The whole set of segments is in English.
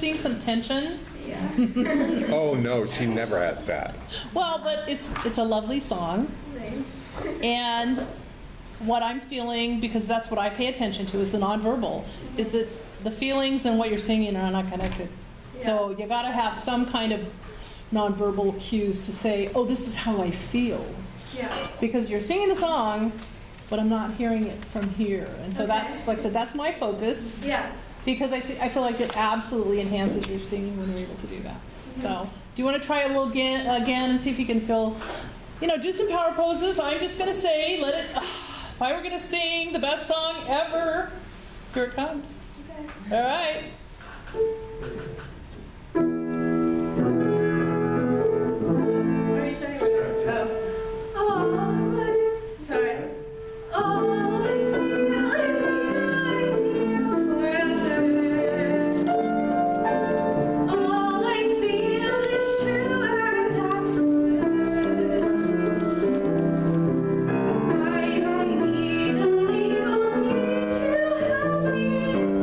sing some tension. Yeah. Oh no, she never has that. Well, but it's a lovely song. Thanks. And what I'm feeling, because that's what I pay attention to, is the nonverbal, is that the feelings and what you're singing are not connected. So you got to have some kind of nonverbal cues to say, oh, this is how I feel. Yeah. Because you're singing the song, but I'm not hearing it from here. And so Okay. that's, like I said, that's my focus. Yeah. Because I feel like it absolutely enhances your singing when you're able to do that. So, do you want to try a little again and see if you can feel, do some power poses. I'm just going to say, if I were going to sing the best song ever, here it comes. Okay. All right. Are you starting with sorry. All I feel is you forever. All I feel is true and absolute. I don't need a legal team to help me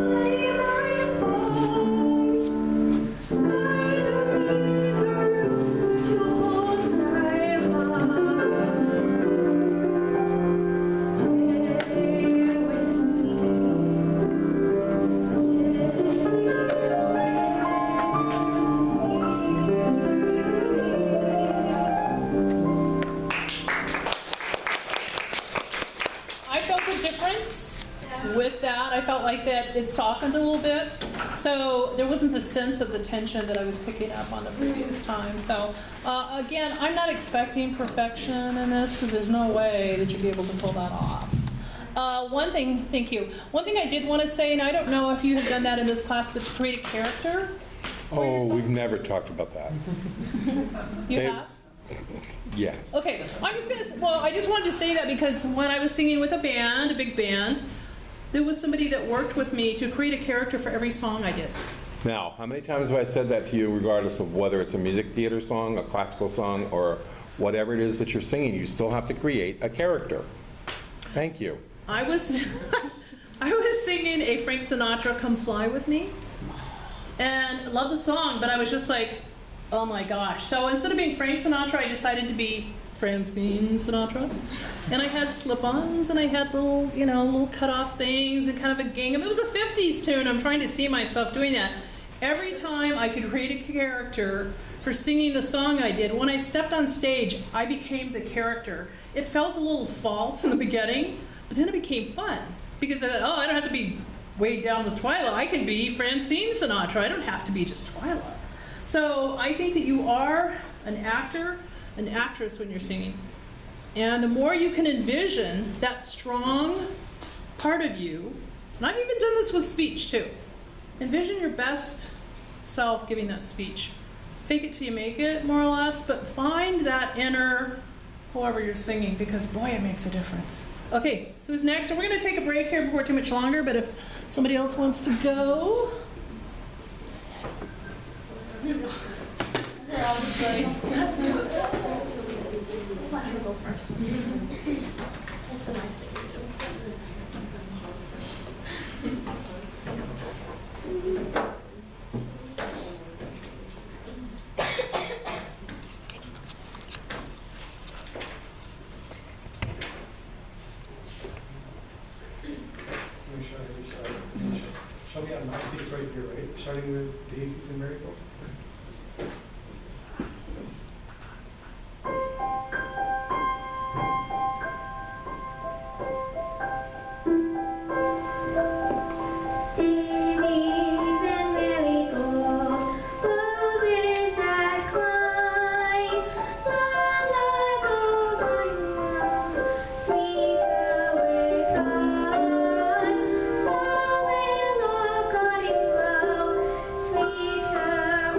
play my part. I don't need a roof to hold my heart. Stay with I felt a difference with that. I felt like that it softened a little bit. So there wasn't the sense of the tension that I was picking up on the previous time. So again, I'm not expecting perfection in this because there's no way that you'd be able to pull that off. One thing, thank you. One thing I did want to say, and I don't know if you have done that in this class, but to create a character. for Oh, yourself. we've never talked about that. You They- have? Yes. Okay, I just wanted to say that because when I was singing with a band, a big band, there was somebody that worked with me to create a character for every song I did. Now, how many times have I said that to you, regardless of whether it's a music theater song, a classical song, or whatever it is that you're singing, you still have to create a character. Thank you. I was, I was singing a Frank Sinatra "Come Fly With Me," and love the song, but I was just like, oh my gosh. So instead of being Frank Sinatra, I decided to be Francine Sinatra. And I had slip-ons, and I had little cut-off things, and kind of a gingham. It was a 50s tune. I'm trying to see myself doing that. Every time I could create a character for singing the song I did, when I stepped on stage, I became the character. It felt a little false in the beginning, but then it became fun. Because I thought, oh, I don't have to be weighed down with Twyla. I can be Francine Sinatra. I don't have to be just Twyla. So I think that you are an actor, an actress when you're singing. And the more you can envision that strong part of you, and I've even done this with speech too. Envision your best self giving that speech. Fake it till you make it, more or less, but find that inner whoever you're singing, because boy, it makes a difference. Okay, who's next? And we're going to take a break here before too much longer, but if somebody else wants to go. They're all just like, let her go first. That's the nice thing. Let me show you which side. Show me on my piece right here, right? Starting with Daisies and Marigold. Daisies and marigold, roses that climb, fly like golden round, sweeter with time. So will our garden grow, sweeter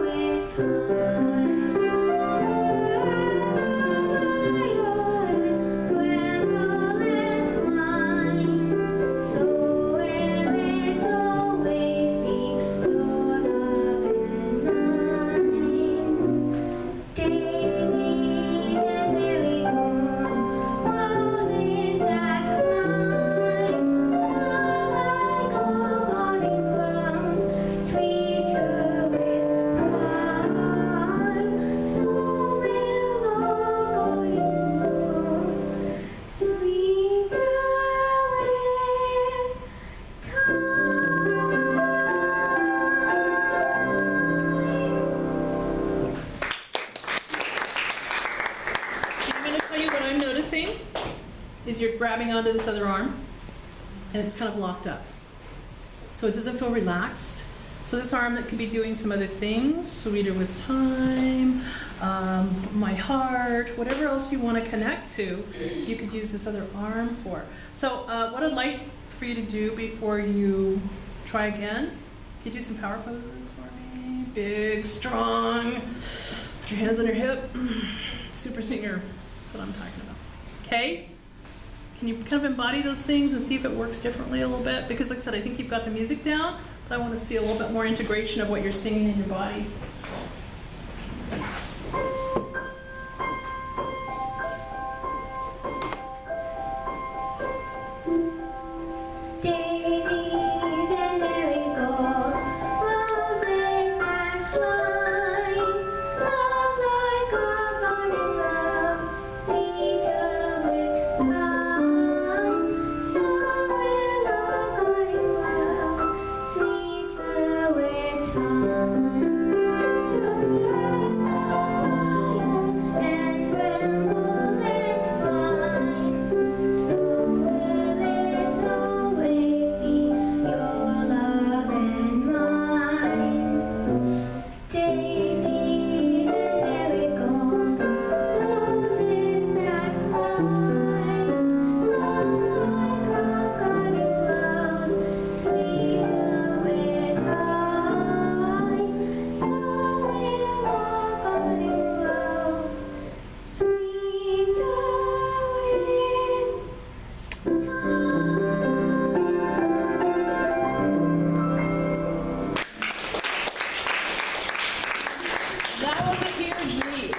onto this other arm, and it's kind of locked up. So it doesn't feel relaxed. So this arm that could be doing some other things, Sweeter with Time, My Heart, whatever else you want to connect to, you could use this other arm for. So what I'd like for you to do before you try again, can you do some power poses for me? Big, strong. Put your hands on your hip. Super singer. That's what I'm talking about. Okay? Can you kind of embody those things and see if it works differently a little bit? Because like I said, I think you've got the music down, but I want to see a little bit more integration of what you're singing in your body. Daisies and marigold, roses that climb, love like a garden rose, sweeter with time. So will a garden rose, sweeter with time. So will the lion and bramble and twine. So will it always be your love and mine. Daisies and marigold, roses that climb, love like a garden rose, sweeter with time. So will a garden rose, sweeter with That was a huge leap.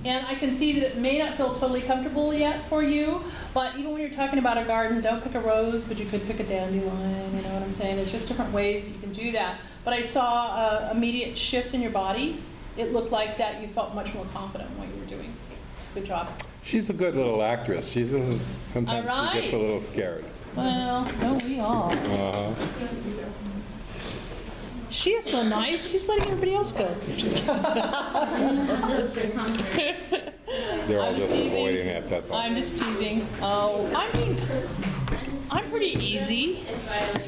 And I can see that it may not feel totally comfortable yet for you, but even when you're talking about a garden, don't pick a rose, but you could pick a dandelion, you know what I'm saying? There's just different ways that you can do that. But I saw an immediate shift in your body. It looked like that you felt much more confident in what you were doing. It's a good job. She's a good little actress. Sometimes she gets a All right. little scared. Well, don't we all? Uh-huh. She is so nice. She's letting everybody else go. They're all I'm just teasing. avoiding it, that's all. I'm just teasing. Oh, I mean, I'm pretty easy. If I like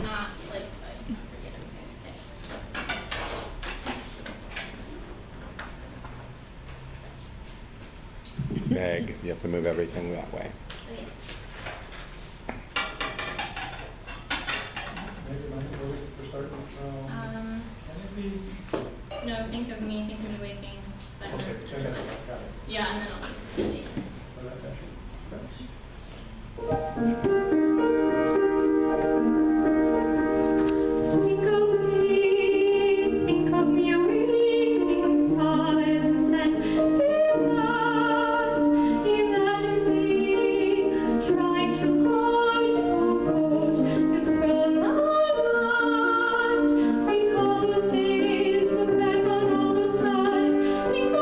not like if I forget everything. Meg, you have to move everything that way. Maybe we're starting from, Um, can it be? no, think of me waking. So Okay, fantastic, got it. yeah, and then I'll be. Well, that's actually- Think of me weeping silent and sad. Imagine me trying to hide your boat from my mind. Recall those days, look back on all those times. Think of the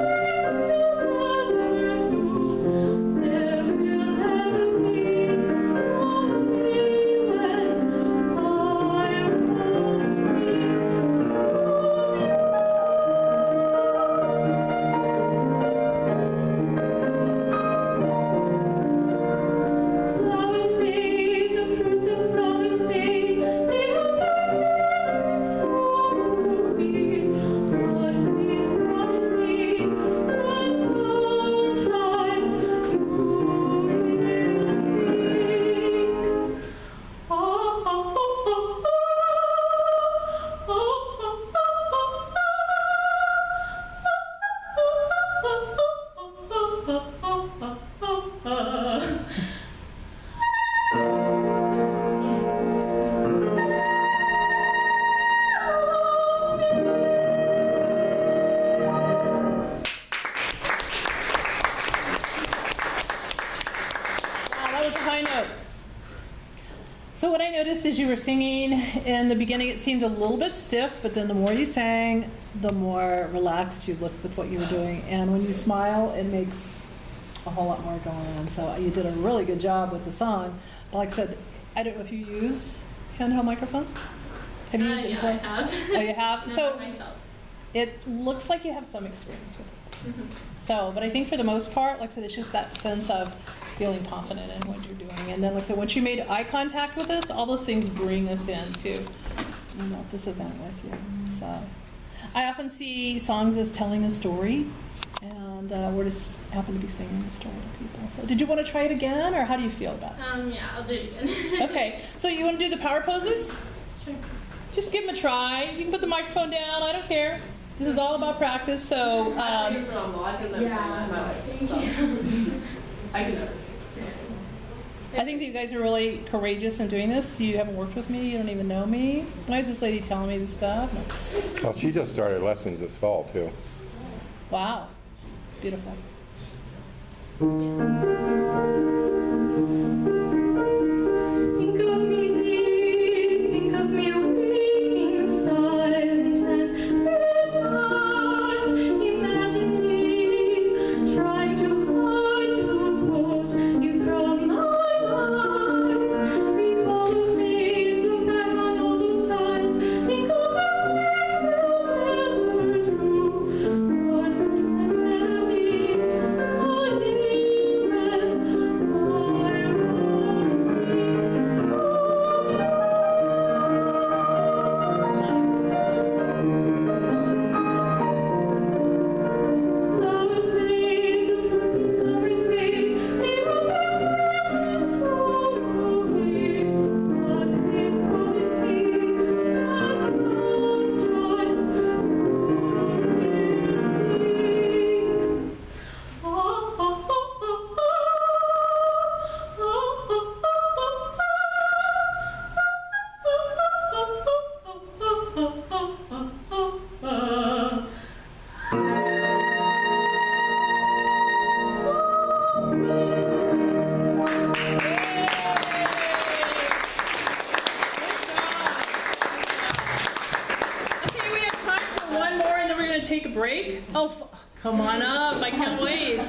things we'll never do. There will never be only when I won't be. Flowers fade, the fruits of summers fade. They are blossoms slowly. But please promise me that sometimes you will think. Wow, that was a high note. So what I noticed as you were singing, in the beginning it seemed a little bit stiff, but then the more you sang, the more relaxed you looked with what you were doing. And when you smile, it makes a whole lot more going on. So you did a really good job with the song. But like I said, I don't know if you use handheld microphone? Have you used it Yeah, before? I have. Oh, you have? Not So myself. it looks like you have some experience with it. Mhm. So, but I think for the most part, like I said, it's just that sense of feeling confident in what you're doing. And then, like I said, once you made eye contact with us, all those things bring us into, you know, this event with you. So I often see songs as telling a story, and we're just happen to be singing a story to people. So did you want to try it again, or how do you feel about it? Yeah, I'll do it again. Okay, so you want to do the power poses? Sure. Just give them a try. You can put the microphone down. I don't care. This is all about practice. So You're phenomenal. I could never sing that in my life. Thank so. you. I could never sing. I think that you guys are really courageous in doing this. You haven't worked with me. You don't even know me. Why is this lady telling me this stuff? No. Well, she just started lessons this fall, too. Wow. Beautiful. Think of me deep, think of me waking silent and resigned. Imagine me trying too hard to put you from my mind. Recall those days, look back on all those times. Think of the words you never drew. What would never be, what Okay, we have time for one more, and then we're going to take a break. Oh, come on up. I can't wait.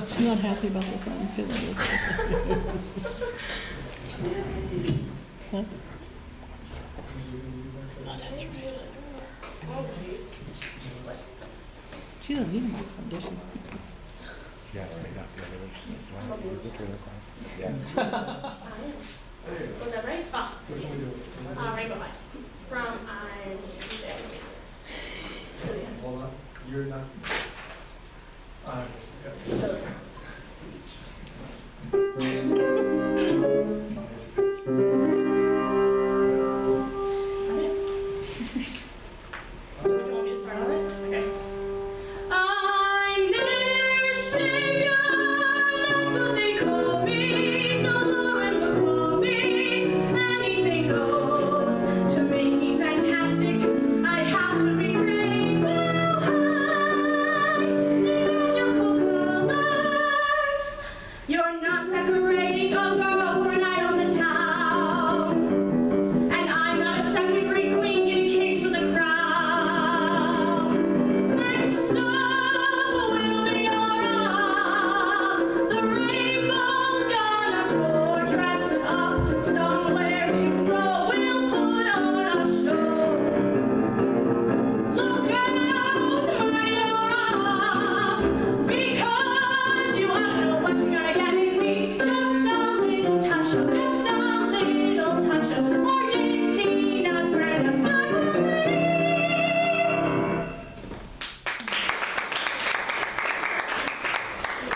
She's not happy about this. I'm feeling it. Huh? Oh, that's right. She doesn't need a microphone, does she? She asked me that the other day. She says, do I have to use it during the classes? Yes. Was that right? Oh, see. Rainbow High. From Hold on, you're not. Yeah. Do you want me to start on it? Okay. I'm their singer, that's what they call me. So Lauren will call me. Anything goes to make me fantastic. I have to be rainbow high in magical colors. You're not decorating a girl for a night on the town. And I'm not a second-rate queen getting kicks to the crowd. Next up will be Aura. The rainbow's gonna tour, dressed up somewhere to go. We'll put on a show. Look out, my Aura, because you wanna know what you're gonna get in me. Just a little touch of, just a little touch of Argentina's brand of submarine.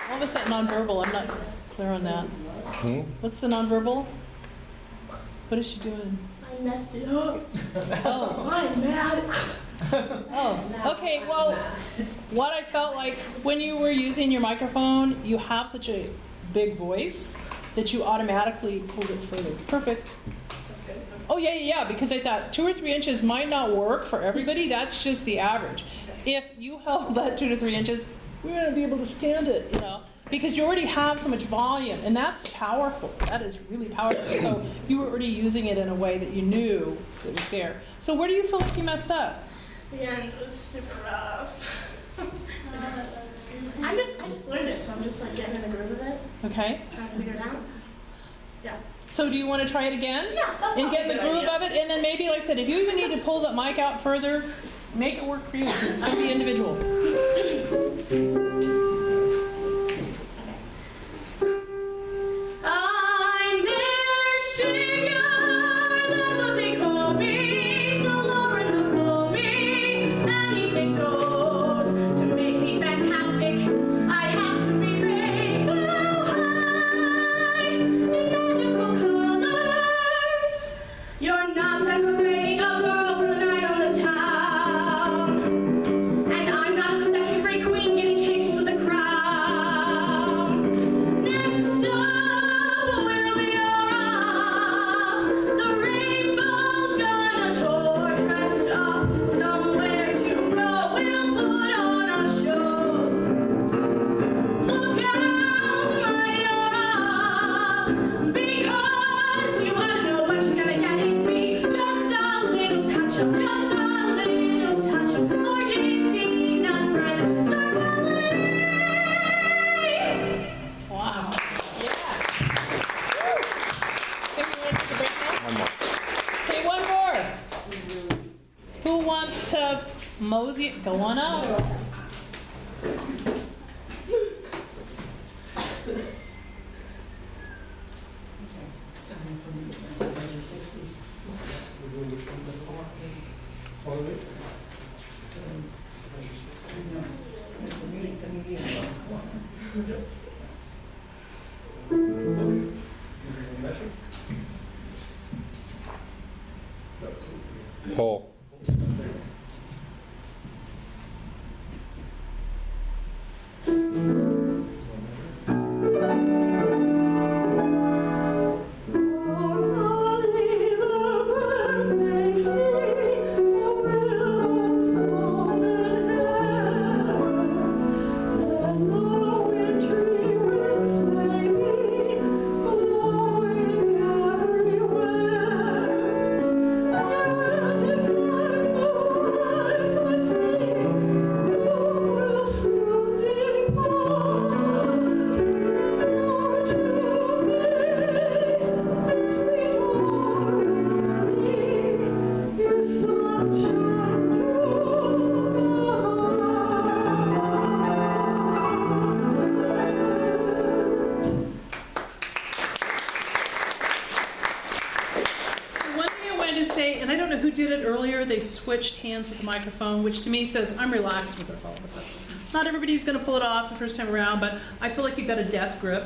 What was that nonverbal? I'm not clear on that. Hmm? What's the nonverbal? What is she doing? I messed it up. Oh, I'm mad. oh, okay. Well, what I felt like when you were using your microphone, you have such a big voice that you automatically pulled it further. Perfect. Oh, yeah, yeah, yeah, because I thought 2 or 3 inches might not work for everybody. That's just the average. If you held that 2 to 3 inches, we're going to be able to stand it, you know, because you already have so much volume, and that's powerful. That is really powerful. So you were already using it in a way that you knew it was there. So where do you feel like you messed up? The end was super rough. I just learned it, so I'm just like getting in the groove of it, Okay. trying to figure it out. Yeah. So do you want to try it again? Yeah, that's And not get a the good groove idea. of it, and then maybe, like I said, if you even need to pull the mic out further, make it work for you, 'cause it's going to be individual. I'm their singer, that's what they call me. So Lauren will call me. Anything goes to make me fantastic. I have to be rainbow high in magical colors. You're not decorating a girl for the night on the town. And I'm not a second-rate queen getting kicks with a crown. Next up will be Aura. The rainbow's gonna tour dressed up. Somewhere to go, we'll put on a show. Look out, my Aura, because you wanna know what you're gonna get in me. Just a little touch of Argentina's bread. Cervelle. Wow. Yeah. Okay, we want to take a break now? One more. Okay, one more. Who wants to mosey it? Go on out. We're doing which one? All of it? Measure? Pull. One thing I wanted to say, and I don't know who did it earlier, they switched hands with the microphone, which to me says, I'm relaxed with this all of a sudden. Not everybody's going to pull it off the first time around, but I feel like you've got a death grip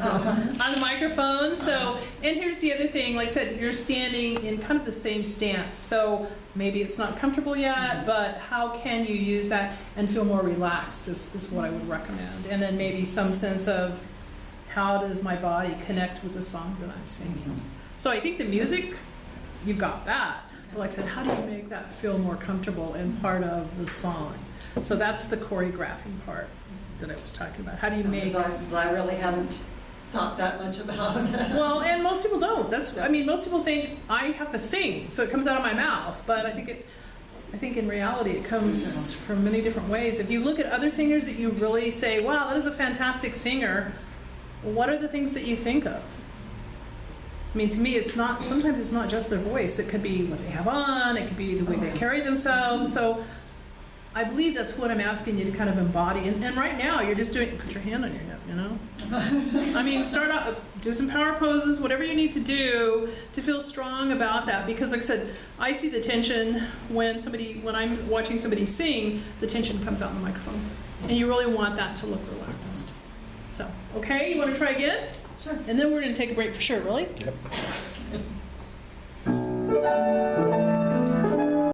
on the microphone. So, and here's the other thing, like I said, you're standing in kind of the same stance. So maybe it's not comfortable yet, but how can you use that and feel more relaxed is what I would recommend. And then maybe some sense of how does my body connect with the song that I'm singing. So I think the music, you got that. But like I said, how do you make that feel more comfortable and part of the song? So that's the choreographing part that I was talking about. How do you make... Because I really haven't thought that much about it. Well, and most people don't. I mean, most people think I have to sing, so it comes out of my mouth. But I think in reality it comes from many different ways. If you look at other singers that you really say, wow, that is a fantastic singer, what are the things that you think of? I mean, to me, sometimes it's not just their voice. It could be what they have on, it could be the way they carry themselves. So I believe that's what I'm asking you to kind of embody. And right now, you're just put your hand on your hip, you know? I mean, start out, do some power poses, whatever you need to do to feel strong about that. Because like I said, I see the tension when I'm watching somebody sing, the tension comes out in the microphone. And you really want that to look relaxed. So, okay, you want to try again? Sure. And then we're going to take a break for sure, really? Yep.